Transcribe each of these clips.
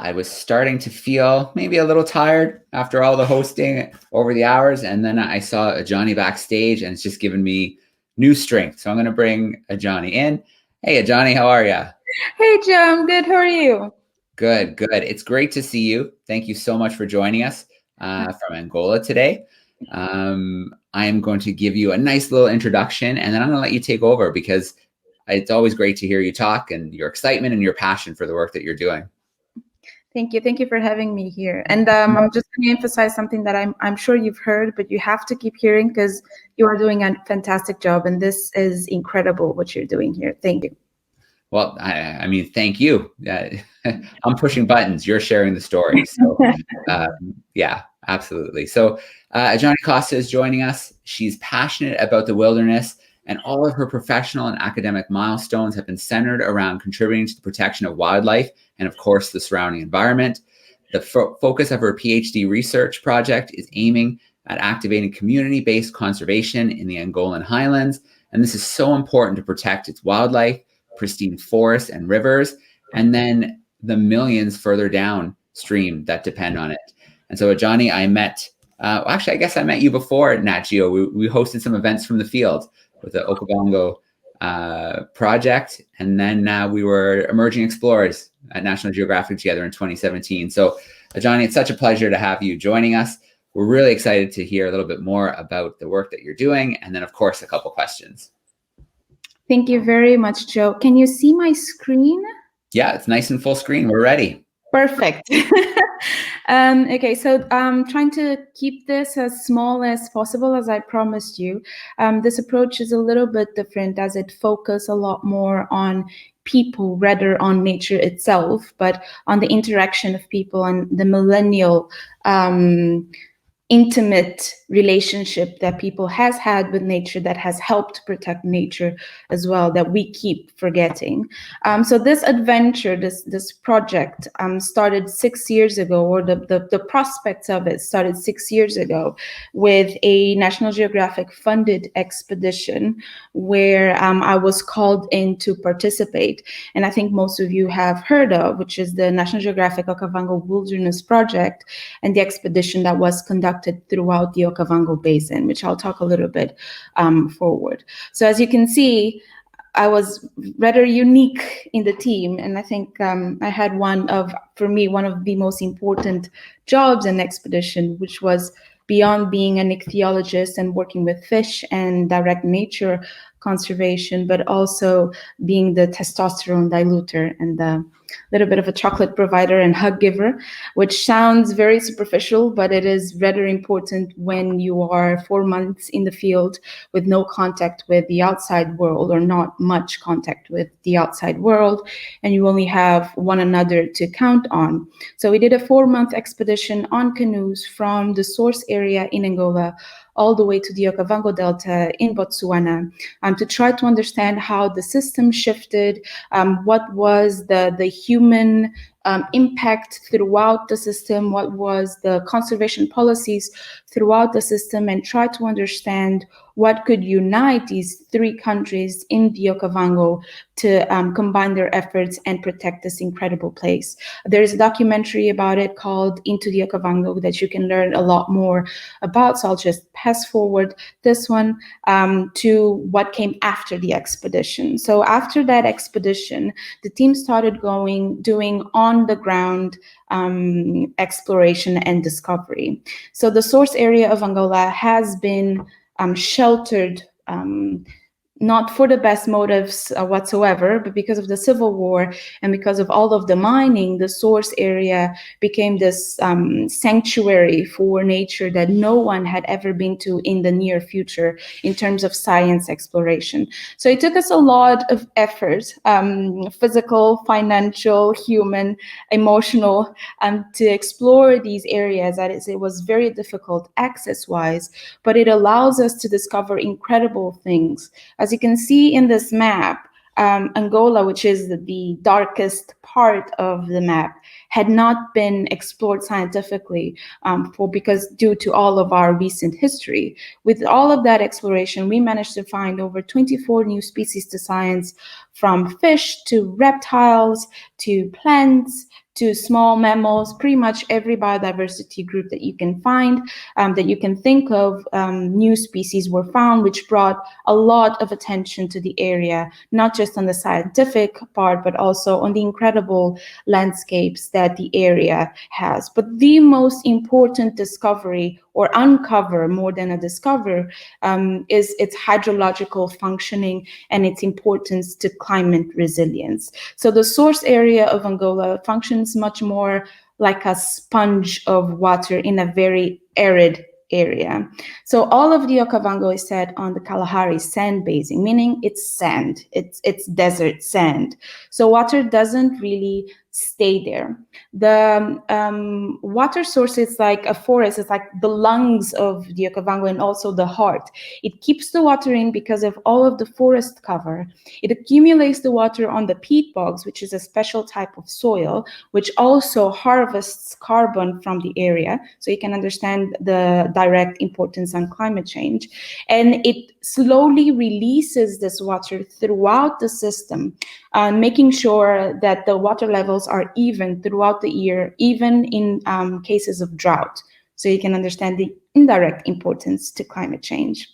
I was starting to feel maybe a little tired after all the hosting over the hours. And then I saw Adjany backstage, and it's just given me new strength. So I'm going to bring Adjany in. Hey, Adjany, how are you? Hey, Joe, I'm good. How are you? Good, good. It's great to see you. Thank you so much for joining us from Angola today. I am going to give you a nice little introduction, and then I'm going to let you take over because it's always great to hear you talk and your excitement and your passion for the work that you're doing. Thank you. Thank you for having me here. And I'm just going to emphasize something that I'm sure you've heard, but you have to keep hearing because you are doing a fantastic job. And this is incredible what you're doing here. Thank you. Well, I mean, thank you. I'm pushing buttons. You're sharing the story. So, yeah, absolutely. So, Adjany Costa is joining us. She's passionate about the wilderness, and all of her professional and academic milestones have been centered around contributing to the protection of wildlife and, of course, the surrounding environment. The focus of her PhD research project is aiming at activating community-based conservation in the Angolan highlands, and this is so important to protect its wildlife, pristine forests and rivers, and then the millions further downstream that depend on it. And so, Adjany, I met, actually, I guess I met you before at Nat Geo. We hosted some events from the field with the Okavango project, and then we were emerging explorers at National Geographic together in 2017. So, Adjany, it's such a pleasure to have you joining us. We're really excited to hear a little bit more about the work that you're doing, and then, of course, a couple questions. Thank you very much, Joe. Can you see my screen? Yeah, it's nice and full screen. We're ready. Perfect. Okay, so I'm trying to keep this as small as possible, as I promised you. This approach is a little bit different as it focuses a lot more on people rather on nature itself, but on the interaction of people and the millennial intimate relationship that people has had with nature that has helped protect nature as well, that we keep forgetting. So this adventure, this project started 6 years ago, or the prospects of it started 6 years ago with a National Geographic funded expedition where I was called in to participate. And I think most of you have heard of, which is the National Geographic Okavango Wilderness Project, and the expedition that was conducted throughout the Okavango Basin, which I'll talk a little bit forward. So as you can see, I was rather unique in the team, and I think I had one of the most important jobs in expedition, which was beyond being an ichthyologist and working with fish and direct nature conservation, but also being the testosterone diluter and the little bit of a chocolate provider and hug giver, which sounds very superficial, but it is rather important when you are 4 months in the field with no contact with the outside world, or not much contact with the outside world, and you only have one another to count on. So we did a 4-month expedition on canoes from the source area in Angola all the way to the Okavango Delta in Botswana, to try to understand how the system shifted, what was the human impact throughout the system, what was the conservation policies throughout the system, and try to understand what could unite these 3 countries in the Okavango to combine their efforts and protect this incredible place. There is a documentary about it called Into the Okavango that you can learn a lot more about, so I'll just pass forward this one to what came after the expedition. So after that expedition, the team started doing on-the-ground exploration and discovery. So the source area of Angola has been sheltered, not for the best motives whatsoever, but because of the civil war and because of all of the mining, the source area became this sanctuary for nature that no one had ever been to in the near future in terms of science exploration. So it took us a lot of effort, physical, financial, human, emotional, to explore these areas. That is, it was very difficult access-wise, but it allows us to discover incredible things. As you can see in this map, Angola, which is the darkest part of the map, had not been explored scientifically because due to all of our recent history. With all of that exploration, we managed to find over 24 new species to science, from fish to reptiles to plants to small mammals, pretty much every biodiversity group that you can find, that you can think of. New species were found, which brought a lot of attention to the area, not just on the scientific part, but also on the incredible landscapes that the area has. But the most important discovery, or uncover more than a discover, is its hydrological functioning and its importance to climate resilience. So the source area of Angola functions much more like a sponge of water in a very arid area. So all of the Okavango is set on the Kalahari sand basin, meaning it's sand, it's desert sand. So water doesn't really stay there. The water source is like a forest. It's like the lungs of the Okavango and also the heart. It keeps the water in because of all of the forest cover. It accumulates the water on the peat bogs, which is a special type of soil, which also harvests carbon from the area. So you can understand the direct importance on climate change. And it slowly releases this water throughout the system, making sure that the water levels are even throughout the year, even in cases of drought. So you can understand the indirect importance to climate change.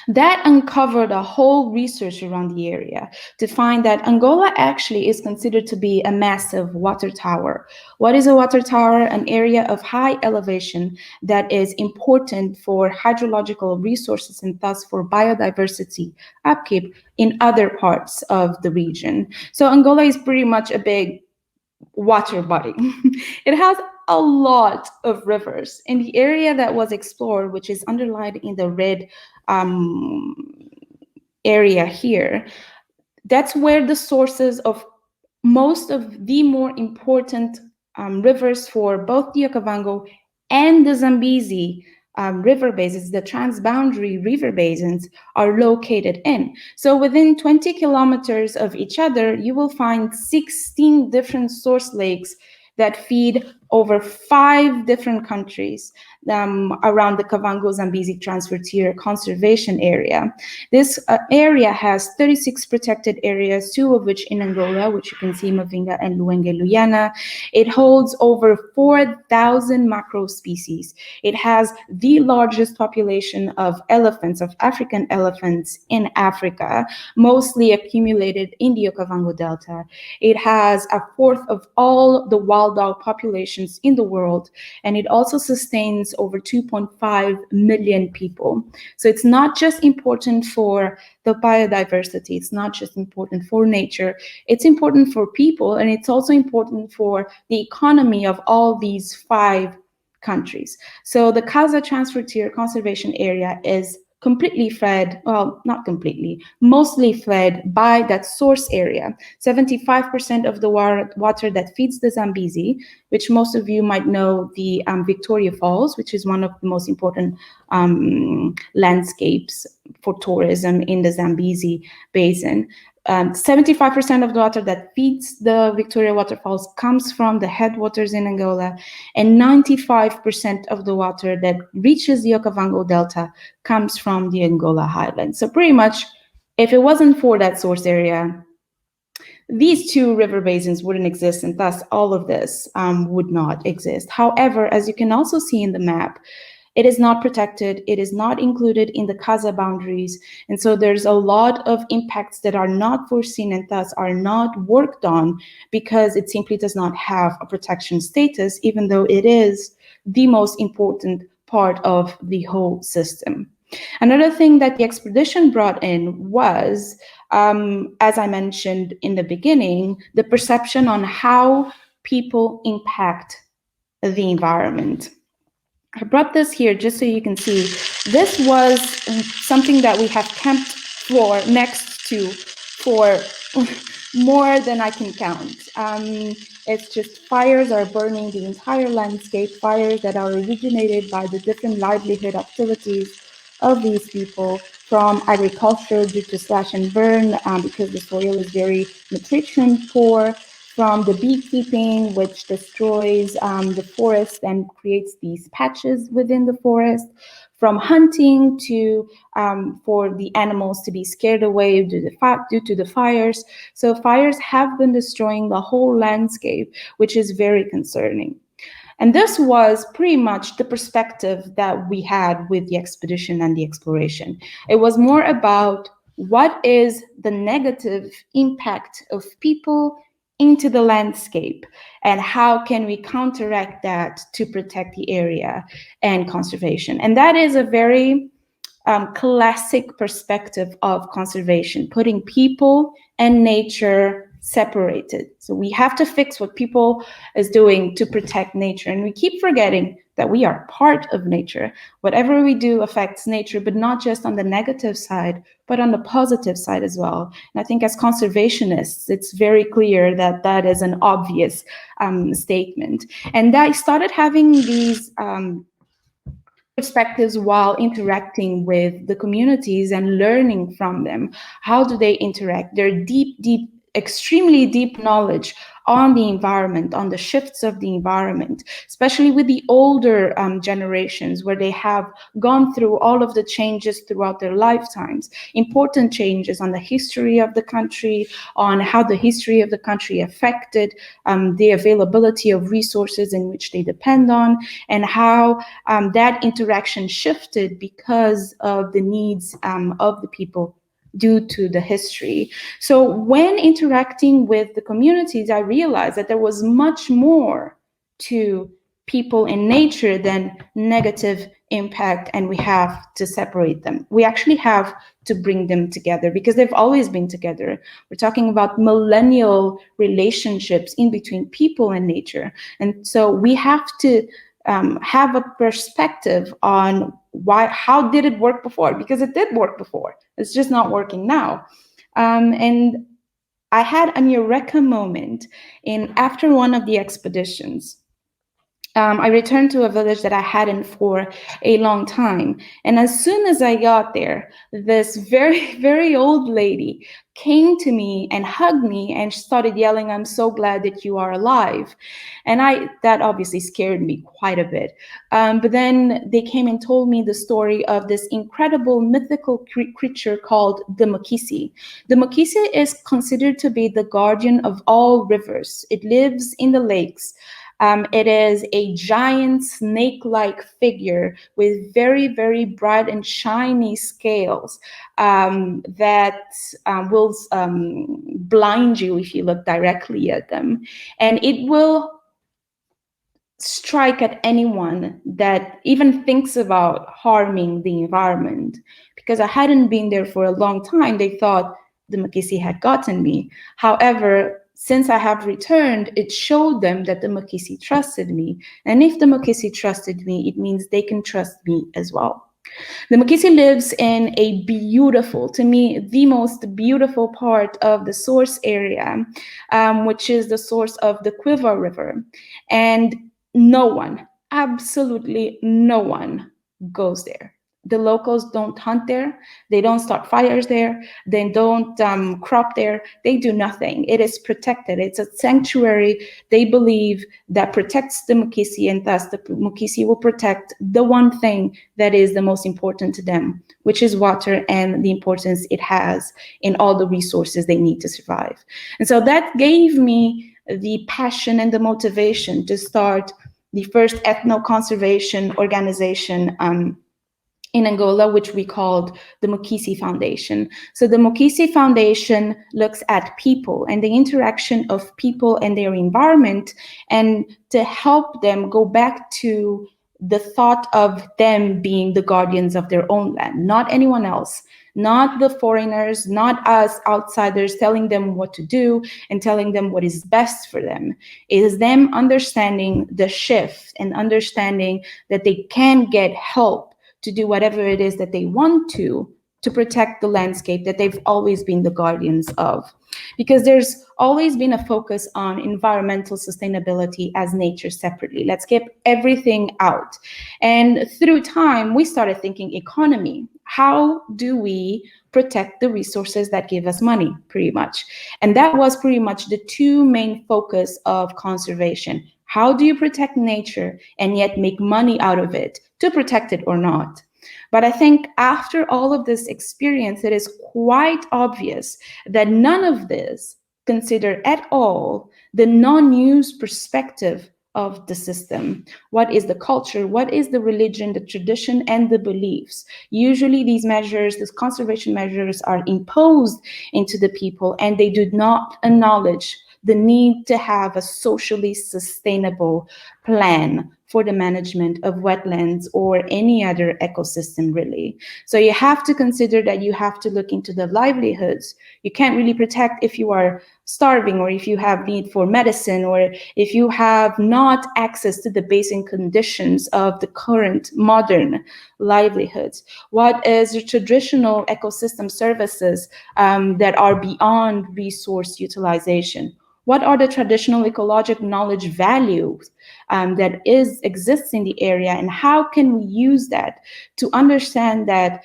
That uncovered a whole research around the area to find that Angola actually is considered to be a massive water tower. What is a water tower? An area of high elevation that is important for hydrological resources and thus for biodiversity upkeep in other parts of the region. So Angola is pretty much a big water body. It has a lot of rivers. In the area that was explored, which is underlined in the red area here, that's where the sources of most of the more important rivers for both the Okavango and the Zambezi river basins, the transboundary river basins, are located in. So within 20 kilometers of each other, you will find 16 different source lakes that feed over 5 different countries around the Kavango Zambezi Transfrontier conservation area. This area has 36 protected areas, 2 of which in Angola, which you can see Mavinga and Luenge Luyana. It holds over 4,000 macro species. It has the largest population of elephants, of African elephants in Africa, mostly accumulated in the Okavango Delta. It has 1/4 of all the wild dog populations in the world, and it also sustains over 2.5 million people. So it's not just important for the biodiversity, it's not just important for nature, it's important for people, and it's also important for the economy of all these 5 countries. So the KAZA Transfrontier Conservation Area is completely fed, well, not completely, mostly fed by that source area. 75% of the water that feeds the Zambezi, which most of you might know the Victoria Falls, which is one of the most important landscapes for tourism in the Zambezi basin. 75% of the water that feeds the Victoria waterfalls comes from the headwaters in Angola, and 95% of the water that reaches the Okavango Delta comes from the Angola highlands. So pretty much, if it wasn't for that source area, these 2 river basins wouldn't exist, and thus all of this would not exist. However, as you can also see in the map, it is not protected, it is not included in the KAZA boundaries, and so there's a lot of impacts that are not foreseen and thus are not worked on because it simply does not have a protection status, even though it is the most important part of the whole system. Another thing that the expedition brought in was, as I mentioned in the beginning, the perception on how people impact the environment. I brought this here just so you can see. This was something that we have camped next to for more than I can count. It's just fires are burning the entire landscape, fires that are originated by the different livelihood activities of these people, from agriculture due to slash and burn because the soil is very nutrition poor, from the beekeeping, which destroys the forest and creates these patches within the forest, from hunting to for the animals to be scared away due to the fires. So fires have been destroying the whole landscape, which is very concerning. And this was pretty much the perspective that we had with the expedition and the exploration. It was more about what is the negative impact of people into the landscape and how can we counteract that to protect the area and conservation. And that is a very classic perspective of conservation, putting people and nature separated. So we have to fix what people is doing to protect nature. And we keep forgetting that we are part of nature. Whatever we do affects nature, but not just on the negative side, but on the positive side as well. And I think as conservationists, it's very clear that that is an obvious statement. And I started having these perspectives while interacting with the communities and learning from them. How do they interact? Their deep, extremely deep knowledge on the environment, on the shifts of the environment, especially with the older generations where they have gone through all of the changes throughout their lifetimes, important changes on the history of the country, on how the history of the country affected the availability of resources in which they depend on, and how that interaction shifted because of the needs of the people due to the history. So when interacting with the communities, I realized that there was much more to people in nature than negative impact, and we have to separate them. We actually have to bring them together because they've always been together. We're talking about millennial relationships in between people and nature. And so we have to have a perspective on how did it work before? Because it did work before. It's just not working now. And I had an eureka moment after one of the expeditions. I returned to a village that I hadn't for a long time. And as soon as I got there, this very, very old lady came to me and hugged me and started yelling, "I'm so glad that you are alive." And that obviously scared me quite a bit. But then they came and told me the story of this incredible mythical creature called the Mukissi. The Mukissi is considered to be the guardian of all rivers. It lives in the lakes. It is a giant snake-like figure with very, very bright and shiny scales that will blind you if you look directly at them. And it will strike at anyone that even thinks about harming the environment. Because I hadn't been there for a long time, they thought the Mukissi had gotten me. However, since I have returned, it showed them that the Mukissi trusted me. And if the Mukissi trusted me, it means they can trust me as well. The Mukissi lives in a beautiful, to me, the most beautiful part of the source area, which is the source of the Quiver River. And no one, absolutely no one goes there. The locals don't hunt there. They don't start fires there. They don't crop there. They do nothing. It is protected. It's a sanctuary, they believe, that protects the Mukissi, and thus the Mukissi will protect the one thing that is the most important to them, which is water and the importance it has in all the resources they need to survive. And so that gave me the passion and the motivation to start the first ethno-conservation organization in Angola, which we called the Mukisi Foundation. So the Mukisi Foundation looks at people and the interaction of people and their environment, and to help them go back to the thought of them being the guardians of their own land, not anyone else, not the foreigners, not us outsiders telling them what to do and telling them what is best for them. It is them understanding the shift and understanding that they can get help to do whatever it is that they want to protect the landscape that they've always been the guardians of. Because there's always been a focus on environmental sustainability as nature separately. Let's get everything out. And through time, we started thinking economy. How do we protect the resources that give us money, pretty much? And that was pretty much the two main focus of conservation. How do you protect nature and yet make money out of it, to protect it or not? But I think after all of this experience, it is quite obvious that none of this consider at all the non-news perspective of the system. What is the culture? What is the religion, the tradition, and the beliefs? Usually these measures, these conservation measures, are imposed into the people, and they do not acknowledge the need to have a socially sustainable plan for the management of wetlands or any other ecosystem, really. So you have to consider that you have to look into the livelihoods. You can't really protect if you are starving, or if you have need for medicine, or if you have not access to the basic conditions of the current modern livelihoods. What is the traditional ecosystem services that are beyond resource utilization? What are the traditional ecological knowledge values that exists in the area, and how can we use that to understand that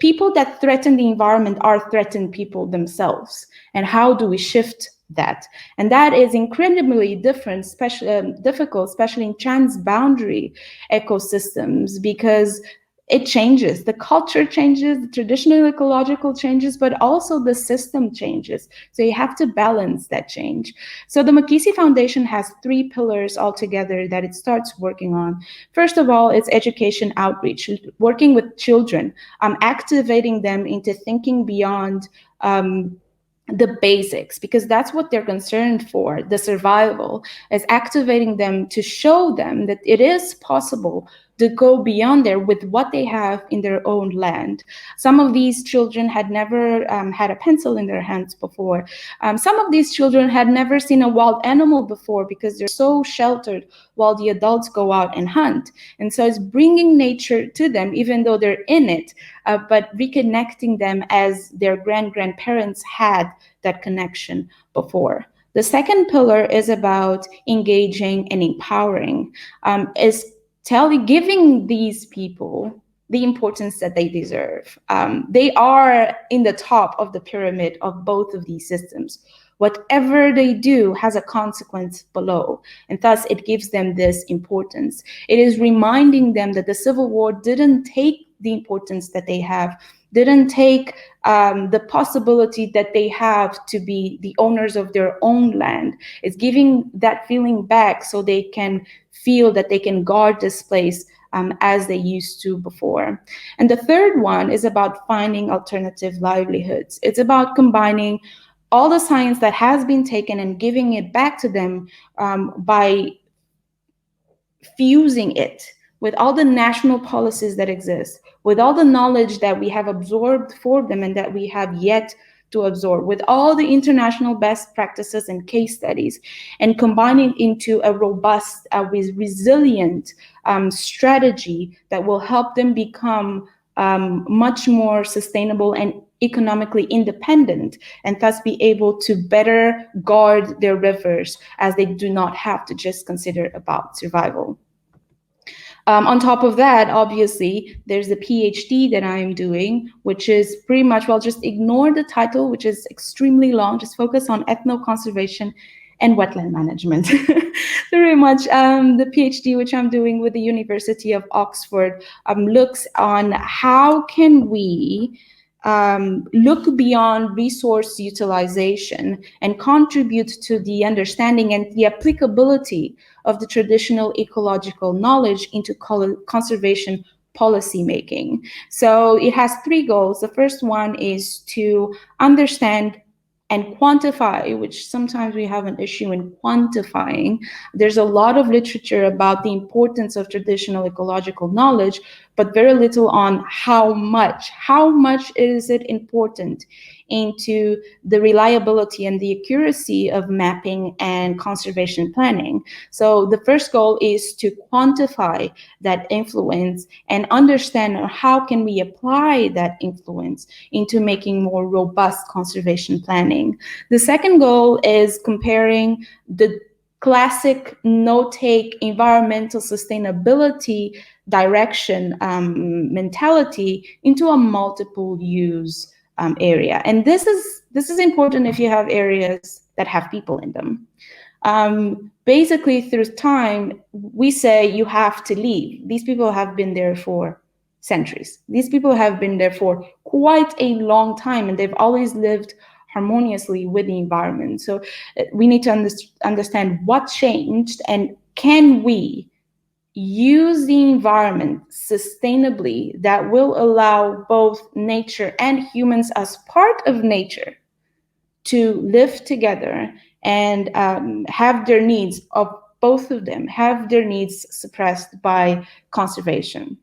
people that threaten the environment are threatened people themselves, and how do we shift that? And that is incredibly difficult, especially in transboundary ecosystems, because it changes. The culture changes, the traditional ecological changes, but also the system changes. So you have to balance that change. So the Mukisi Foundation has 3 pillars altogether that it starts working on. First of all, it's education outreach, working with children, activating them into thinking beyond the basics, because that's what they're concerned for, the survival, is activating them to show them that it is possible to go beyond there with what they have in their own land. Some of these children had never had a pencil in their hands before. Some of these children had never seen a wild animal before, because they're so sheltered while the adults go out and hunt. And so it's bringing nature to them, even though they're in it, but reconnecting them as their grandparents had that connection before. The second pillar is about engaging and empowering, giving these people the importance that they deserve. They are in the top of the pyramid of both of these systems. Whatever they do has a consequence below, and thus it gives them this importance. It is reminding them that the Civil War didn't take the importance that they have, didn't take the possibility that they have to be the owners of their own land. It's giving that feeling back so they can feel that they can guard this place as they used to before. And the third one is about finding alternative livelihoods. It's about combining all the science that has been taken and giving it back to them by fusing it with all the national policies that exist, with all the knowledge that we have absorbed for them and that we have yet to absorb, with all the international best practices and case studies, and combining into a robust, resilient strategy that will help them become much more sustainable and economically independent, and thus be able to better guard their rivers, as they do not have to just consider about survival. On top of that, obviously, there's the PhD that I'm doing, which is pretty much, well, just ignore the title, which is extremely long, just focus on ethno-conservation and wetland management. Very much the PhD, which I'm doing with the University of Oxford, looks on how can we look beyond resource utilization and contribute to the understanding and the applicability of the traditional ecological knowledge into conservation policy making. So it has 3 goals. The first one is to understand and quantify, which sometimes we have an issue in quantifying. There's a lot of literature about the importance of traditional ecological knowledge, but very little on how much is it important into the reliability and the accuracy of mapping and conservation planning. So the first goal is to quantify that influence and understand how can we apply that influence into making more robust conservation planning. The second goal is comparing the classic no-take environmental sustainability direction mentality into a multiple use area. And this is important if you have areas that have people in them. Basically, through time, we say you have to leave. These people have been there for centuries. These people have been there for quite a long time, and they've always lived harmoniously with the environment. So we need to understand what changed, and can we use the environment sustainably that will allow both nature and humans as part of nature to live together and have their needs of both of them, have their needs suppressed by conservation.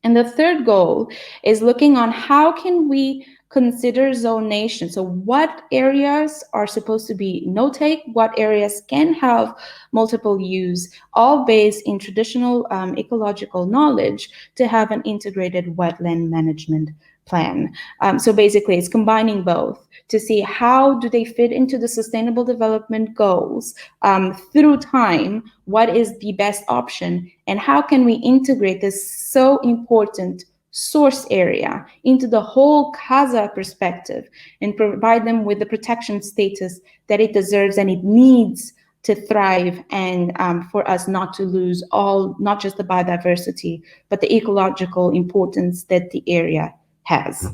And the third goal is looking on how can we consider zonation. So what areas are supposed to be no-take, what areas can have multiple use, all based in traditional ecological knowledge to have an integrated wetland management plan. So basically it's combining both to see how do they fit into the sustainable development goals through time, what is the best option, and how can we integrate this so important source area into the whole KAZA perspective and provide them with the protection status that it deserves and it needs to thrive, and for us not to lose all, not just the biodiversity, but the ecological importance that the area has.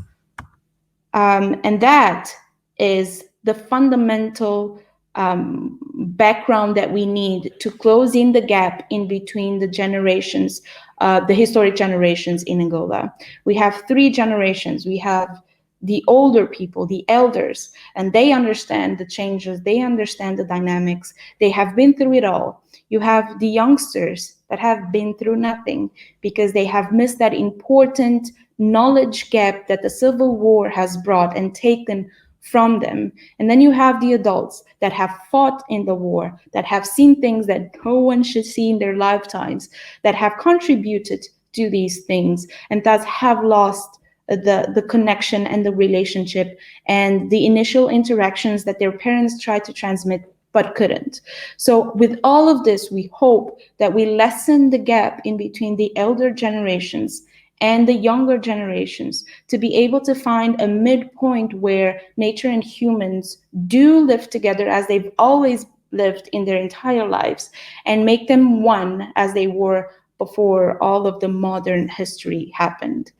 And that is the fundamental background that we need to close in the gap in between the generations, the historic generations in Angola. We have three generations. We have the older people, the elders, and they understand the changes, they understand the dynamics, they have been through it all. You have the youngsters that have been through nothing because they have missed that important knowledge gap that the Civil War has brought and taken from them. And then you have the adults that have fought in the war, that have seen things that no one should see in their lifetimes, that have contributed to these things, and thus have lost the connection and the relationship and the initial interactions that their parents tried to transmit but couldn't. So with all of this, we hope that we lessen the gap in between the elder generations and the younger generations to be able to find a midpoint where nature and humans do live together as they've always lived in their entire lives, and make them one as they were before all of the modern history happened.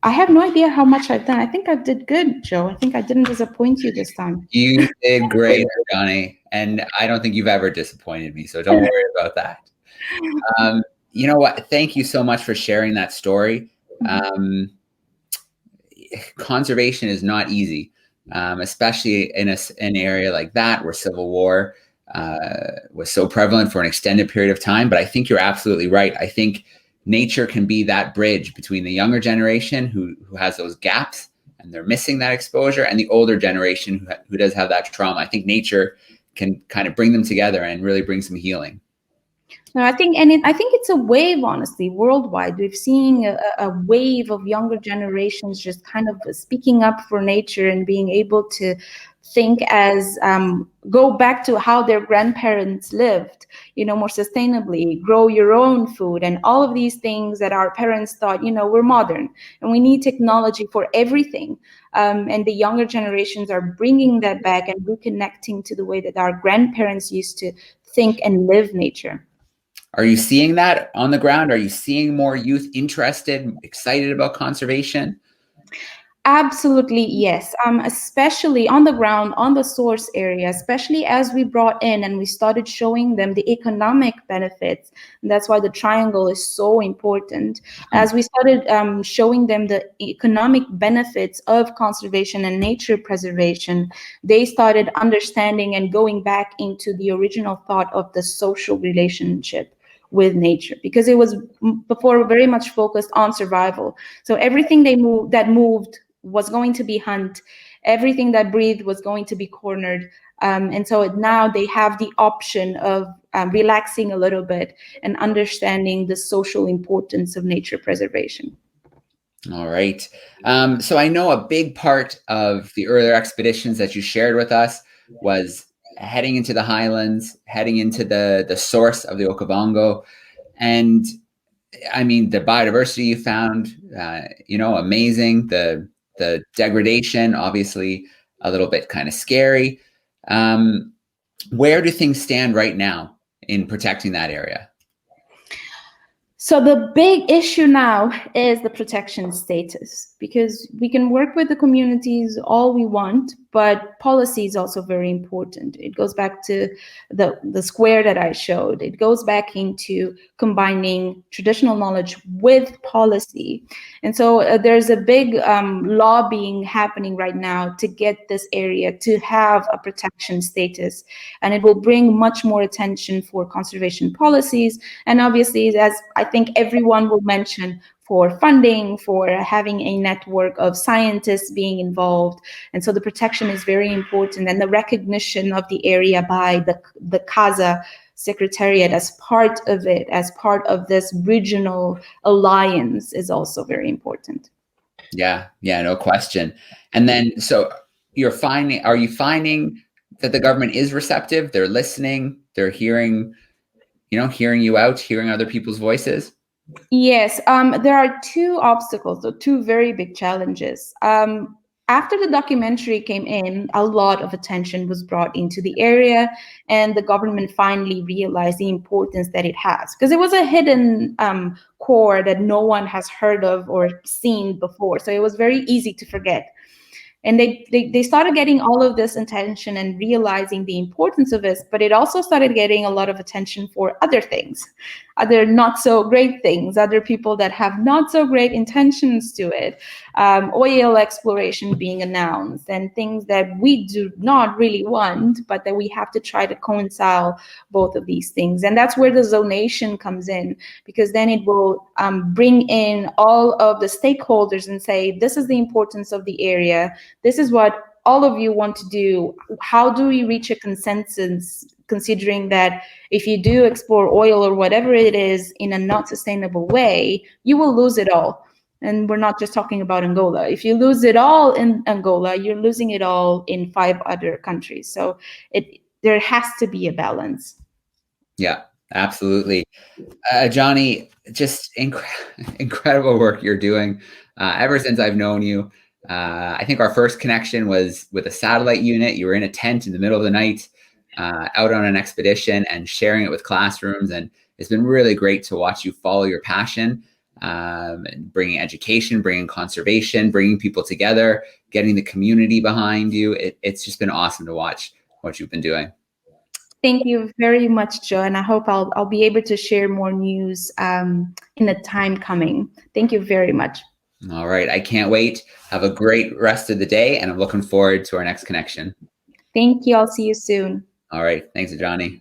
I have no idea how much I've done. I think I did good, Joe. I think I didn't disappoint you this time. You did great, Adjany, and I don't think you've ever disappointed me, so don't worry about that. You know what? Thank you so much for sharing that story. Conservation is not easy, especially in an area like that where civil war was so prevalent for an extended period of time. But I think you're absolutely right. I think nature can be that bridge between the younger generation who has those gaps and they're missing that exposure, and the older generation who does have that trauma. I think nature can kind of bring them together and really bring some healing. No, I think, I think it's a wave, honestly, worldwide. We've seen a wave of younger generations just kind of speaking up for nature and being able to think as go back to how their grandparents lived, you know, more sustainably, grow your own food, and all of these things that our parents thought, you know, we're modern and we need technology for everything. And the younger generations are bringing that back and reconnecting to the way that our grandparents used to think and live nature. Are you seeing that on the ground? Are you seeing more youth interested, excited about conservation? Absolutely, yes. Especially on the ground, on the source area, especially as we brought in and we started showing them the economic benefits. And that's why the triangle is so important. As we started showing them the economic benefits of conservation and nature preservation, they started understanding and going back into the original thought of the social relationship with nature, because it was before very much focused on survival. So everything that moved was going to be hunt, everything that breathed was going to be cornered. And so now they have the option of relaxing a little bit and understanding the social importance of nature preservation. All right. So I know a big part of the earlier expeditions that you shared with us was heading into the highlands, heading into the source of the Okavango. And I mean, the biodiversity you found, you know, amazing. The degradation, obviously a little bit kind of scary. Where do things stand right now in protecting that area? So the big issue now is the protection status, because we can work with the communities all we want, but policy is also very important. It goes back to the square that I showed. It goes back into combining traditional knowledge with policy. And so there's a big lobbying happening right now to get this area to have a protection status. And it will bring much more attention for conservation policies. And obviously, as I think everyone will mention, for funding, for having a network of scientists being involved. And so the protection is very important, and the recognition of the area by the KAZA Secretariat as part of it, as part of this regional alliance, is also very important. Yeah, no question. And then, so are you finding that the government is receptive? They're listening, they're hearing you out, hearing other people's voices? Yes, there are two obstacles, or two very big challenges. After the documentary came in, a lot of attention was brought into the area, and the government finally realized the importance that it has, because it was a hidden core that no one has heard of or seen before. So it was very easy to forget. And they started getting all of this attention and realizing the importance of this, but it also started getting a lot of attention for other things, other not so great things, other people that have not so great intentions to it, oil exploration being announced, and things that we do not really want, but that we have to try to reconcile both of these things. And that's where the zonation comes in, because then it will bring in all of the stakeholders and say, this is the importance of the area. This is what all of you want to do. How do we reach a consensus, considering that if you do explore oil or whatever it is in a not sustainable way, you will lose it all. And we're not just talking about Angola. If you lose it all in Angola, you're losing it all in 5 other countries. So there has to be a balance. Yeah, absolutely. Adjany, just incredible work you're doing. Ever since I've known you, I think our first connection was with a satellite unit. You were in a tent in the middle of the night, out on an expedition and sharing it with classrooms. And it's been really great to watch you follow your passion, and bringing education, bringing conservation, bringing people together, getting the community behind you. It's just been awesome to watch what you've been doing. Thank you very much, Joe, and I hope I'll be able to share more news in the time coming. Thank you very much. All right, I can't wait. Have a great rest of the day, and I'm looking forward to our next connection. Thank you. I'll see you soon. All right, thanks, Adjany.